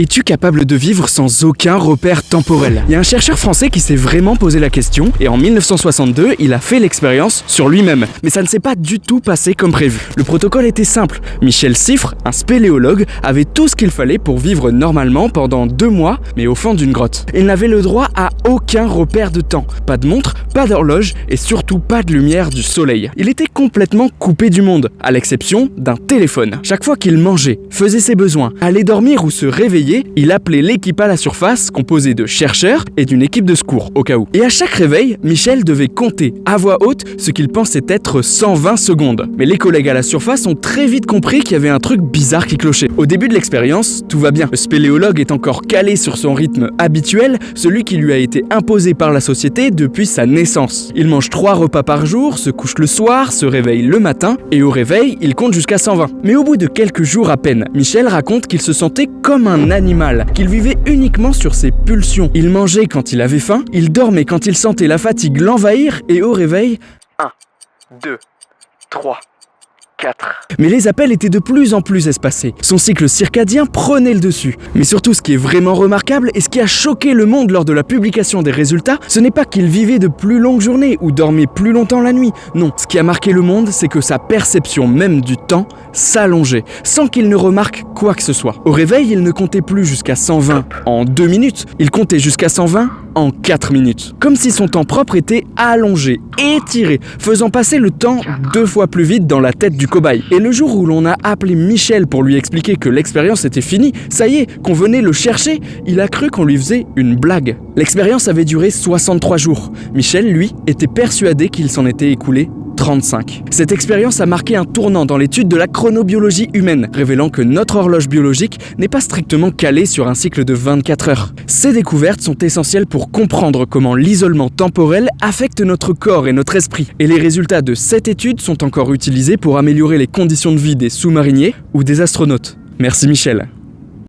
Es-tu capable de vivre sans aucun repère temporel? Il y a un chercheur français qui s'est vraiment posé la question et en 1962, il a fait l'expérience sur lui-même. Mais ça ne s'est pas du tout passé comme prévu. Le protocole était simple. Michel Siffre, un spéléologue, avait tout ce qu'il fallait pour vivre normalement pendant 2 mois, mais au fond d'une grotte. Il n'avait le droit à aucun repère de temps. Pas de montre, pas d'horloge et surtout pas de lumière du soleil. Il était complètement coupé du monde, à l'exception d'un téléphone. Chaque fois qu'il mangeait, faisait ses besoins, allait dormir ou se réveiller, il appelait l'équipe à la surface, composée de chercheurs et d'une équipe de secours, au cas où. Et à chaque réveil, Michel devait compter à voix haute ce qu'il pensait être 120 secondes. Mais les collègues à la surface ont très vite compris qu'il y avait un truc bizarre qui clochait. Au début de l'expérience, tout va bien. Le spéléologue est encore calé sur son rythme habituel, celui qui lui a été imposé par la société depuis sa naissance. Il mange 3 repas par jour, se couche le soir, se réveille le matin, et au réveil, il compte jusqu'à 120. Mais au bout de quelques jours à peine, Michel raconte qu'il se sentait comme un animal, qu'il vivait uniquement sur ses pulsions. Il mangeait quand il avait faim, il dormait quand il sentait la fatigue l'envahir, et au réveil, 1, 2, 3... 4. Mais les appels étaient de plus en plus espacés. Son cycle circadien prenait le dessus. Mais surtout, ce qui est vraiment remarquable et ce qui a choqué le monde lors de la publication des résultats, ce n'est pas qu'il vivait de plus longues journées ou dormait plus longtemps la nuit. Non, ce qui a marqué le monde, c'est que sa perception même du temps s'allongeait, sans qu'il ne remarque quoi que ce soit. Au réveil, il ne comptait plus jusqu'à 120 en 2 minutes, il comptait jusqu'à 120 en 4 minutes. Comme si son temps propre était allongé, étiré, faisant passer le temps 2 fois plus vite dans la tête du cobaye. Et le jour où l'on a appelé Michel pour lui expliquer que l'expérience était finie, ça y est, qu'on venait le chercher, il a cru qu'on lui faisait une blague. L'expérience avait duré 63 jours. Michel, lui, était persuadé qu'il s'en était écoulé 35. Cette expérience a marqué un tournant dans l'étude de la chronobiologie humaine, révélant que notre horloge biologique n'est pas strictement calée sur un cycle de 24 heures. Ces découvertes sont essentielles pour comprendre comment l'isolement temporel affecte notre corps et notre esprit. Et les résultats de cette étude sont encore utilisés pour améliorer les conditions de vie des sous-mariniers ou des astronautes. Merci Michel.